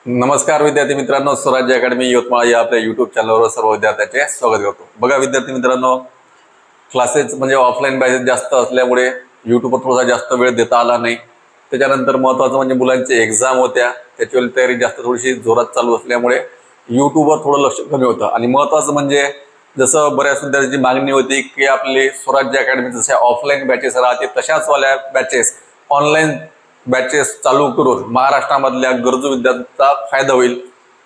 नमस्कार विद्यार्थी मित्रांनो, स्वराज्य अकॅडमी यवतमाळ या आपल्या YouTube चॅनलवर सर्व विद्यार्थ्यांचे स्वागत करतो। बघा विद्यार्थी मित्रांनो, क्लासेस म्हणजे ऑफलाईन बॅचेस जास्त असल्यामुळे YouTubeवर थोडा जास्त वेळ देता आला नाही। त्याच्यानंतर महत्त्वाचं म्हणजे मुलांची एग्जाम होत्या, त्याची तयारी जास्त थोडीशी जोरात चालू असल्यामुळे YouTubeवर थोडं लक्ष कमी होतं। आणि महत्त्वाचं म्हणजे जसं बऱ्याच विद्यार्थ्यांची मागणी होती की आपले स्वराज्य अकॅडमी जसे ऑफलाईन बॅचेस राहते तशाच वाल्या बॅचेस ऑनलाईन बॅचेस चालू करून महाराष्ट्रामधल्या गरजू विद्यार्थ्यांचा फायदा होईल,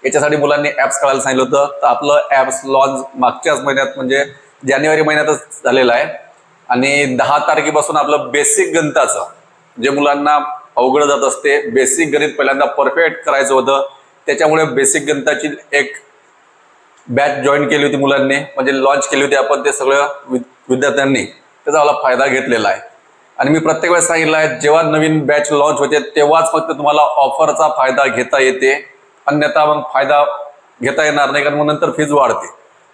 याच्यासाठी मुलांनी ॲप्स काढायला सांगितलं होतं। तर आपलं ॲप्स लॉन्च मागच्याच महिन्यात म्हणजे जानेवारी महिन्यातच झालेलं आहे। आणि 10 तारखेपासून आपलं बेसिक गणिताचं जे मुलांना अवघड जात असते, बेसिक गणित पहिल्यांदा परफेक्ट करायचं होतं, त्याच्यामुळे बेसिक गणिताची एक बॅच जॉईन केली होती मुलांनी, म्हणजे लॉन्च केली होती आपण। ते सगळं विद्यार्थ्यांनी त्याचा मला फायदा घेतलेला आहे। आणि मी प्रत्येक वेळेस सांगितलं आहे, जेव्हा नवीन बॅच लॉन्च होते तेव्हाच फक्त तुम्हाला ऑफरचा फायदा घेता येते, अन्यथा मग फायदा घेता येणार नाही, कारण मग नंतर फीज वाढते।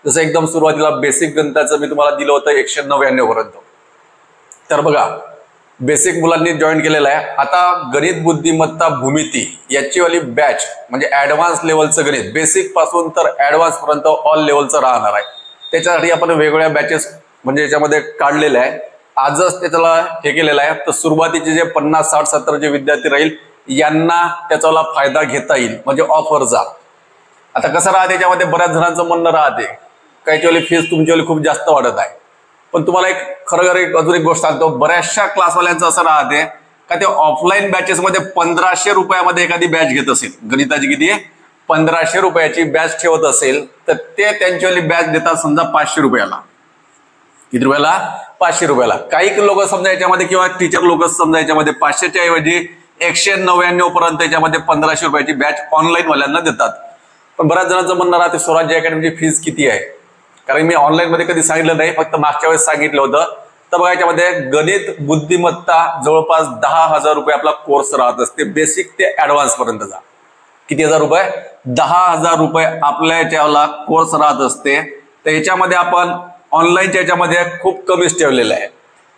जसं एकदम सुरुवातीला बेसिक गणिताचं मी तुम्हाला दिलं होतं 199 पर्यंत। तर बघा बेसिक मुलांनी जॉईन केलेलं आहे। आता गणित बुद्धिमत्ता भूमिती याची वाली बॅच म्हणजे ॲडव्हान्स लेवलचं गणित, बेसिक पासून तर ॲडव्हान्स पर्यंत ऑल लेवलचं राहणार आहे। त्याच्यासाठी आपण वेगवेगळ्या बॅचेस म्हणजे याच्यामध्ये काढलेल्या आहे। आजच त्याला हे केलेलं आहे। तर सुरुवातीचे जे 50, 60, 70 जे विद्यार्थी राहील यांना त्याचा फायदा घेता येईल, म्हणजे ऑफरचा। आता कसं राहते त्याच्यामध्ये बऱ्याच जणांचं म्हणणं राहते काहीची फीस तुमची खूप जास्त वाढत आहे, पण तुम्हाला एक खरं अजून एक गोष्ट सांगतो, बऱ्याचशा क्लासवाल्यांचं असं राहते का ते ऑफलाईन बॅचेसमध्ये 1500 रुपयामध्ये एखादी बॅच घेत असेल, गणिताची किती आहे 1500 रुपयाची बॅच ठेवत असेल, तर ते त्यांची बॅच देतात समजा 500 रुपयाला। किती रुपयाला? 500 रुपयाला। काही लोक समजा याच्यामध्ये किंवा टीचर लोक समजा याच्यामध्ये 500च्या ऐवजी 199 पर्यंत याच्यामध्ये 1500 रुपयाची बॅच ऑनलाईन वाल्यांना देतात। पण बऱ्याच जणांचं म्हणणं राहते स्वराज्य अकॅडमीची फीस किती आहे, कारण मी ऑनलाईन मध्ये कधी सांगितलं नाही, फक्त मागच्या वेळेस सांगितलं होतं। तर बघा याच्यामध्ये गणित बुद्धिमत्ता जवळपास 10,000 रुपये आपला कोर्स राहत असते, बेसिक ते ॲडव्हान्स पर्यंतचा। किती हजार रुपये? 10,000 रुपये आपल्या याच्याला कोर्स राहत असते। तर याच्यामध्ये आपण ऑनलाईनच्या याच्यामध्ये खूप कमीच ठेवलेलं आहे।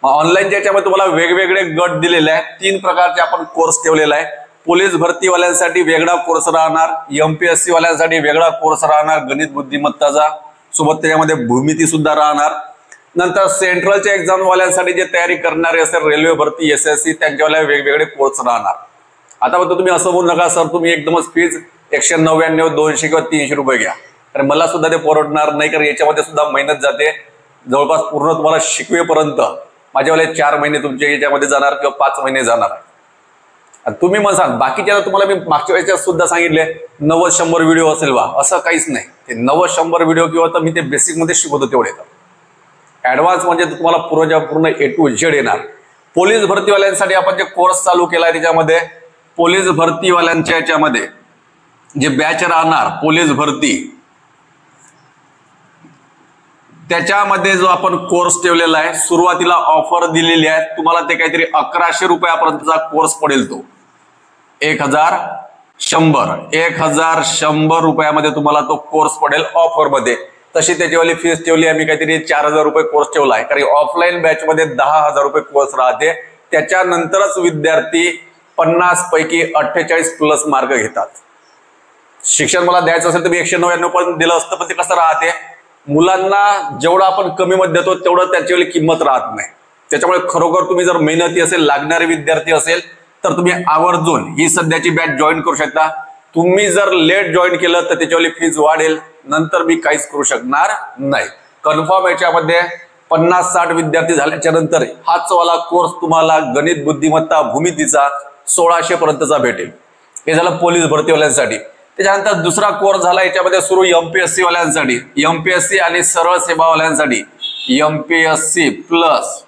ऑनलाईनच्या याच्यामध्ये तुम्हाला वेगवेगळे गट दिलेले आहेत, 3 प्रकारचे आपण कोर्स ठेवलेला आहे। पोलीस भरतीवाल्यांसाठी वेगळा कोर्स राहणार, MPSC वाल्यांसाठी वेगळा कोर्स राहणार गणित बुद्धिमत्ताचा, सोबत त्याच्यामध्ये भूमिती सुद्धा राहणार। नंतर सेंट्रलच्या एक्झाम वाल्यांसाठी जे तयारी करणारे असेल, रेल्वे भरती, SSC, त्यांच्यावाल्या वेगवेगळे कोर्स राहणार। आता फक्त तुम्ही असं म्हणू नका सर तुम्ही एकदमच फीज 199, 200 किंवा 300 रुपये घ्या, कारण मला सुद्धा ते परवडणार नाही, कारण याच्यामध्ये सुद्धा मेहनत जाते। जवळपास पूर्ण तुम्हाला शिकवेपर्यंत माझ्यावाले 4 महिने तुमच्या याच्यामध्ये जाणार किंवा 5 महिने जाणार आहे। आणि तुम्ही म्हणसाल बाकीच्या तुम्हाला मी मागच्या वेळेस सुद्धा सांगितले 90-100 व्हिडिओ असेल वा, असं काहीच नाही। ते 90-100 व्हिडिओ किंवा तर मी ते बेसिक मध्ये शिकवतो तेवढे, ॲडव्हान्स म्हणजे तुम्हाला पूर्ण A to Z येणार। पोलीस भरतीवाल्यांसाठी आपण जे कोर्स चालू केलाय त्याच्यामध्ये पोलीस भरतीवाल्यांच्या याच्यामध्ये जे बॅच राहणार पोलीस भरती, त्याच्यामध्ये जो आपण कोर्स ठेवलेला आहे सुरुवातीला ऑफर दिलेली आहे तुम्हाला, ते काहीतरी 1100 रुपयापर्यंतचा कोर्स पडेल। तो 1100 रुपयामध्ये तुम्हाला तो कोर्स पडेल ऑफर मध्ये। तशी त्याच्यावाली फीस ठेवली आहे मी काहीतरी 4000 रुपये कोर्स ठेवला आहे, कारण ऑफलाईन बॅच मध्ये 10,000 रुपये कोर्स राहते। त्याच्यानंतरच विद्यार्थी 50 पैकी 48 प्लस मार्क घेतात। शिक्षण मला द्यायचं असेल तर मी 199 पर्यंत दिलं असतं, पण ते कसं राहते मुलांना जेवढं आपण कमी मध्ये देतो तेवढं त्याची किंमत राहत नाही। त्याच्यामुळे खरोखर तुम्ही जर मेहनती असेल, लागणारे विद्यार्थी असेल तर तुम्ही आवर्जून ही सध्याची बॅच जॉईन करू शकता। तुम्ही जर लेट जॉईन केलं तर त्याच्यावाली फीज वाढेल, नंतर मी काहीच करू शकणार नाही। कन्फर्म याच्यामध्ये 50-60 विद्यार्थी झाल्याच्या नंतर हाच वाला कोर्स तुम्हाला गणित बुद्धिमत्ता भूमितीचा 1600 पर्यंतचा भेटेल। हे झालं पोलीस भरतीवाल्यांसाठी। त्याच्यानंतर दुसरा कोर्स झाला याच्यामध्ये सुरू MPSC वाल्यांसाठी, MPSC आणि सरळ सेवावाल्यांसाठी, MPSC प्लस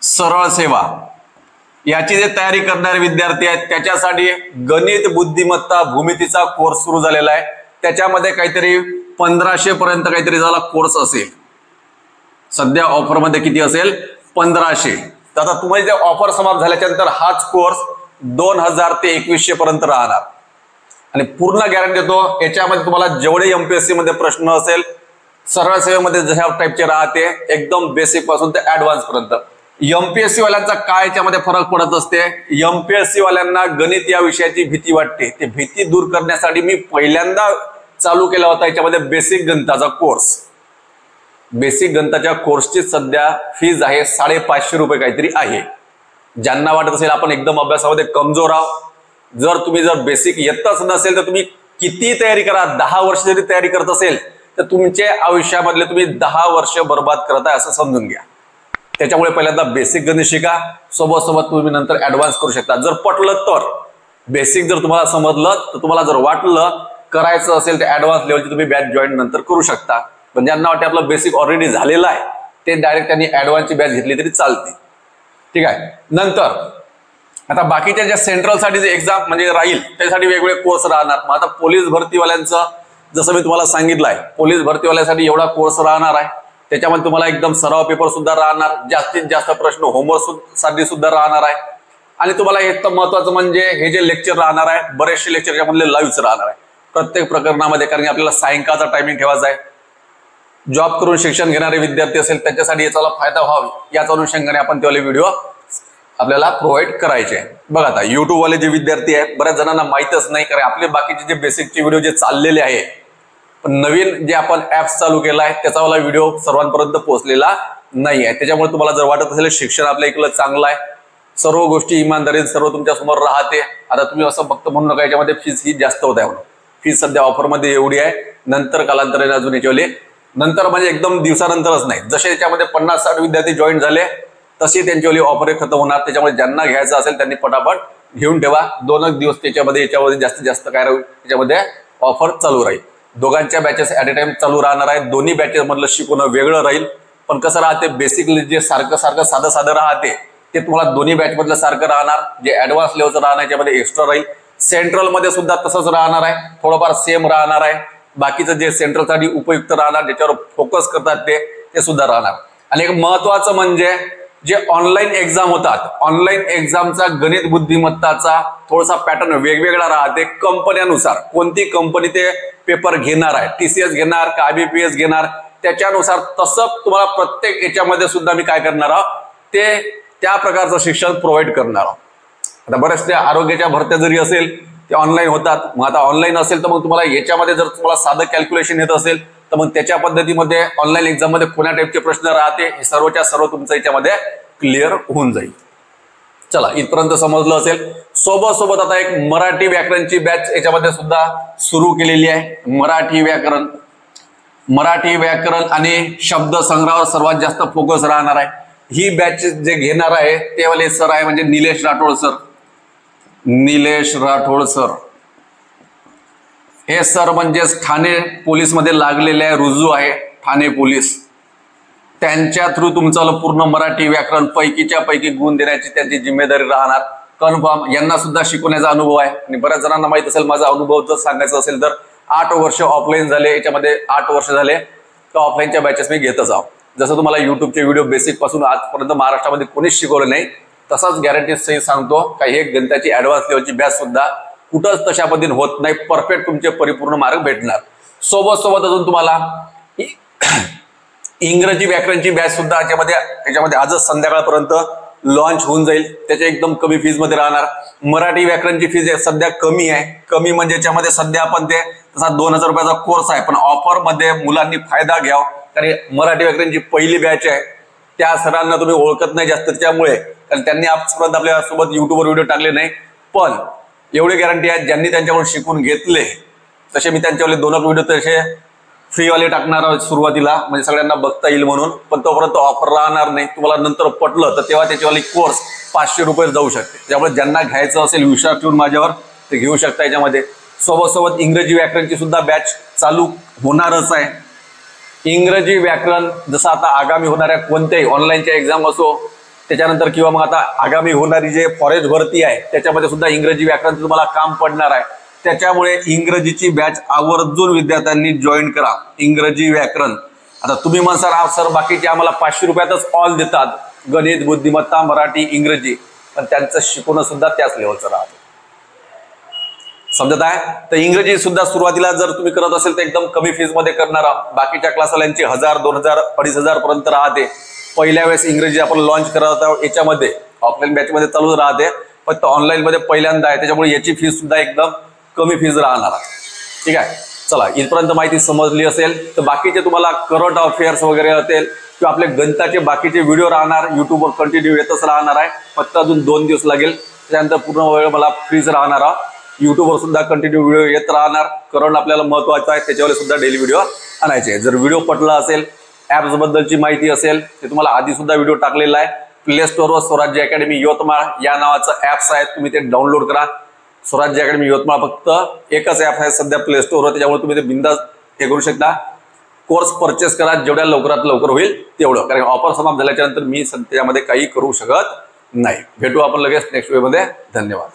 सरळ सेवा याची जे तयारी करणारे विद्यार्थी आहेत त्याच्यासाठी गणित बुद्धिमत्ता भूमितीचा कोर्स सुरू झालेला आहे। त्याच्यामध्ये काहीतरी 1500 पर्यंत काहीतरी झाला कोर्स असेल, सध्या ऑफर मध्ये किती असेल 1500। तर आता तुम्हाला जे ऑफर समाप्त झाल्याच्या नंतर हाच कोर्स 2000 ते 2100 पर्यंत राहणार। आणि पूर्ण गॅरंटी देतो याच्यामध्ये तुम्हाला जेवढे MPSC मध्ये प्रश्न असेल, सरळ सेवेमध्ये जशा टाइपचे राहते एकदम बेसिक पासून ते ॲडव्हान्स पर्यंत, एमपीएससी वाल्यांचा काय याच्यामध्ये फरक पडत असते? एमपीएससी वाल्यांना गणित या विषयाची भीती वाटते. ते भीती दूर करण्यासाठी मी पहिल्यांदा चालू केला होता याच्यामध्ये बेसिक गणिताचा कोर्स. बेसिक गणिताच्या कोर्सची सध्या फीज आहे 550 रुपये काहीतरी आहे. ज्यांना वाटत असेल आपण एकदम अभ्यासामध्ये कमजोर आहोत, जर बेसिक येतच नसेल तर तुम्ही किती तयारी करा, 10 वर्ष जरी तयारी करत असेल तर तुमच्या आयुष्यामधले तुम्ही 10 वर्ष बर्बाद करताय असं समजून घ्या. त्याच्यामुळे पहिल्यांदा बेसिक गणित शिका, सोबत तुम्ही नंतर ऍडव्हान्स करू शकता. जर पटलं तर बेसिक जर तुम्हाला समजलं तर तुम्हाला जर वाटलं करायचं असेल तर ऍडव्हान्स लेवलची तुम्ही बॅच जॉईन नंतर करू शकता. पण ज्यांना वाटते आपलं बेसिक ऑलरेडी झालेलं आहे ते डायरेक्ट त्यांनी ऍडव्हान्सची बॅच घेतली तरी चालते. ठीक आहे. नंतर आता बाकीच्या ज्या सेंट्रल साठी एक्झाम म्हणजे राहील त्यासाठी वेगवेगळे कोर्स राहणार. मग आता पोलीस भरतीवाल्यांचं जसं मी तुम्हाला सांगितलं आहे, पोलीस भरतीवाल्यासाठी एवढा कोर्स राहणार आहे. त्याच्यामध्ये तुम्हाला एकदम सराव पेपर सुद्धा राहणार, जास्तीत जास्त प्रश्न होमवर्क साठी सुद्धा राहणार आहे. आणि तुम्हाला एक तर महत्वाचं म्हणजे हे जे लेक्चर राहणार आहे, बरेचसे लेक्चर यामधले लाईव्हच राहणार आहे प्रत्येक प्रकरणामध्ये, कारण आपल्याला सायंकाळचा टायमिंग ठेवायचा आहे. जॉब करून शिक्षण घेणारे विद्यार्थी असेल त्याच्यासाठी याचा फायदा व्हावा याच अनुषंगाने आपण तेवढे व्हिडिओ आपल्याला प्रोव्हाइड करायचे. बघा आता युट्यूब वाले जे विद्यार्थी आहेत बऱ्याच जणांना माहितच नाही, कारण आपले बाकीचे जे बेसिकचे व्हिडिओ जे चाललेले आहे, पण नवीन जे आपण ऍप्स चालू केला आहे त्याचा वाला व्हिडिओ सर्वांपर्यंत पोहोचलेला नाही आहे. त्याच्यामुळे तुम्हाला जर वाटत असेल शिक्षण आपल्या इकडलं चांगलं आहे, सर्व गोष्टी इमानदारीने सर्व तुमच्या समोर राहते, आता तुम्ही असं फक्त म्हणू नका याच्यामध्ये फीस ही जास्त होत आहे म्हणून. फीस सध्या ऑफरमध्ये एवढी आहे, नंतर कालांतराने अजून याच्यावले नंतर म्हणजे एकदम दिवसानंतरच नाही, जसे याच्यामध्ये 50-60 विद्यार्थी जॉईन झाले तशी त्यांच्यावली ऑफर खतम होणार. त्याच्यामुळे ज्यांना घ्यायचं असेल त्यांनी पटापट घेऊन ठेवा. 2 दिवस याच्यामध्ये जास्तीत जास्त काय राहील त्याच्यामध्ये ऑफर चालू राहील. दोघांच्या बॅचेस ऍट अ टाइम चालू राहणार आहे. दोन्ही बॅचेस मधलं शिकवणं वेगळं राहील. पण कसं राहते बेसिकली जे सारखं साधं राहते ते तुम्हाला दोन्ही बॅच मधलं सारखं राहणार. जे ऍडव्हान्स लेवलचं राहणार याच्यामध्ये एक्स्ट्रा राहील. सेंट्रल मध्ये सुद्धा तसंच राहणार आहे, थोडंफार सेम राहणार आहे. बाकीचं जे सेंट्रलसाठी उपयुक्त राहणार ज्याच्यावर फोकस करतात ते सुद्धा राहणार. आणि एक महत्वाचं म्हणजे जे ऑनलाईन एक्झाम होतात, ऑनलाईन एक्झामचा गणित बुद्धिमत्ताचा थोडासा पॅटर्न वेगवेगळा राहते कंपन्यानुसार. कोणती कंपनी ते पेपर घेणार आहे, टीसीएस घेणार का IBPS घेणार, त्याच्यानुसार तसं तुम्हाला प्रत्येक याच्यामध्ये सुद्धा मी काय करणार आहोत ते त्या प्रकारचं शिक्षण प्रोव्हाइड करणार आहोत. आता बऱ्याचशा आरोग्याच्या भरत्या जरी असेल ते ऑनलाईन होतात. मग आता ऑनलाईन असेल तर मग तुम्हाला याच्यामध्ये जर तुम्हाला साधं कॅल्क्युलेशन येत असेल तर मग त्याच्या पद्धतीमध्ये ऑनलाईन एक्झाम मध्ये कोणत्या टाईपचे प्रश्न राहते हे सर्वच्या सर्व तुमचं याच्यामध्ये क्लिअर होऊन जाईल. चला इथपर्यंत समजलं असेल. सोबत आता एक मराठी व्याकरणची बॅच याच्यामध्ये सुद्धा सुरू केलेली आहे. मराठी व्याकरण आणि शब्द संग्रहावर सर्वात जास्त फोकस राहणार आहे. ही बॅच जे घेणार आहे ते वाले सर आहे म्हणजे निलेश राठोड सर. हे सर म्हणजेच ठाणे पोलीस मध्ये लागलेले आहे, रुजू आहे ठाणे पोलीस. त्यांच्या थ्रू तुमचं पूर्ण मराठी व्याकरण पैकीच्या पैकी गुण देण्याची त्यांची जिम्मेदारी राहणार. कन्फर्म यांना सुद्धा शिकवण्याचा अनुभव आहे. आणि बऱ्याच जणांना माहित असेल माझा अनुभव जर सांगायचा असेल तर 8 वर्ष ऑफलाईन झाले, याच्यामध्ये 8 वर्ष झाले तर ऑफलाईनच्या बॅचेस मी घेतच आहोत. जसं तुम्हाला युट्यूबचे व्हिडिओ बेसिक पासून आजपर्यंत महाराष्ट्रामध्ये कोणीच शिकवलं नाही तसाच गॅरंटी सहित सांगतो का हे गणिताची ऍडव्हान्स लेवलची बॅच सुद्धा कुठंच तशा पद्धतीने होत नाही. परफेक्ट तुमचे परिपूर्ण मार्क भेटणार. सोबत अजून तुम्हाला इंग्रजी व्याकरणची बॅच सुद्धा याच्यामध्ये आजच संध्याकाळपर्यंत लॉन्च होऊन जाईल. त्याच्या एकदम कमी फीज मध्ये राहणार. मराठी व्याकरणची फीज सध्या कमी आहे. कमी म्हणजे याच्यामध्ये सध्या आपण ते तसा 2000 रुपयाचा कोर्स आहे, पण ऑफर मध्ये मुलांनी फायदा घ्यावा. कारण मराठी व्याकरणची पहिली बॅच आहे, त्या सरांना तुम्ही ओळखत नाही जास्त त्यामुळे, कारण त्यांनी आजपर्यंत आपल्या सोबत युट्यूबवर व्हिडिओ टाकले नाही. पण एवढी गॅरंटी आहे ज्यांनी त्यांच्याकडून शिकून घेतले तसे मी त्यांच्यावर 2 व्हिडिओ तसे फ्रीवाले टाकणार आहोत सुरुवातीला, म्हणजे सगळ्यांना बघता येईल म्हणून. पण तोपर्यंत ऑफर राहणार नाही. तुम्हाला नंतर पटलं तर तेव्हा त्याच्यावाली कोर्स 500 रुपये जाऊ शकते. त्यामुळे ज्यांना घ्यायचं असेल विश्वास ठेवून माझ्यावर ते घेऊ शकता. याच्यामध्ये सोबत इंग्रजी व्याकरणची सुद्धा बॅच चालू होणारच आहे. इंग्रजी व्याकरण जसं आता आगामी होणाऱ्या कोणत्याही ऑनलाईनच्या एक्झाम असो त्याच्यानंतर किंवा मग आता आगामी होणारी जे फॉरेस्ट भरती आहे त्याच्यामध्ये सुद्धा इंग्रजी व्याकरण तुम्हाला काम पडणार आहे. त्याच्यामुळे इंग्रजीची बॅच आवर्जून विद्यार्थ्यांनी जॉईन करा. इंग्रजी व्याकरण आता तुम्ही म्हणसाल सर बाकीचे आम्हाला 500 रुपयातच ऑल देतात, गणित, बुद्धिमत्ता, मराठी, इंग्रजी, पण त्यांचं शिकवणं सुद्धा त्याच लेवलचं राहतं. समजत आहे? तर इंग्रजी सुद्धा सुरुवातीला जर तुम्ही करत असेल तर एकदम कमी फीज मध्ये करणार आहात. बाकीच्या क्लासवाल्यांची 1000, 2000, 2500 पर्यंत राहते. पहिल्या वेळेस इंग्रजी आपण लॉन्च करत आहोत, याच्यामध्ये ऑफलाईन बॅचमध्ये चालू राहते, फक्त ऑनलाईन मध्ये पहिल्यांदा आहे, त्याच्यामुळे याची फीस सुद्धा एकदम कमी फीस राहणार आहे. ठीक आहे, चला इथपर्यंत माहिती समजली असेल तर बाकीचे तुम्हाला करंट अफेअर्स वगैरे असेल किंवा आपले गणिताचे बाकीचे व्हिडिओ राहणार युट्यूबवर कंटिन्यू येतच राहणार आहे. फक्त अजून 2 दिवस लागेल, त्यानंतर पूर्ण वेळ मला फ्रीज राहणार आहे. युट्यूबवर सुद्धा कंटिन्यू व्हिडिओ येत राहणार. करंट आपल्याला महत्वाचं आहे, त्याच्यावर सुद्धा डेली व्हिडिओ आणायचे. जर व्हिडिओ पटला असेल, ऍप्स बद्दलची माहिती असेल, ते तुम्हाला आधी सुद्धा व्हिडिओ टाकलेला आहे. प्ले स्टोअरवर स्वराज्य अकॅडमी यवतमाळ या नावाचं ऍप्स आहे, तुम्ही ते डाउनलोड करा. स्वराज्य अकॅडमी यवतमाळ फक्त एकच ऍप आहे सध्या प्ले स्टोअरवर, त्याच्यामुळे तुम्ही ते बिंदास हे करू शकता. कोर्स परचेस करा जेवढ्या लवकरात लवकर होईल तेवढं, कारण ऑफर समाप्त झाल्याच्या नंतर मी त्यामध्ये काही करू शकत नाही. भेटू आपण लगेच नेक्स्ट व्हिडिओमध्ये. धन्यवाद.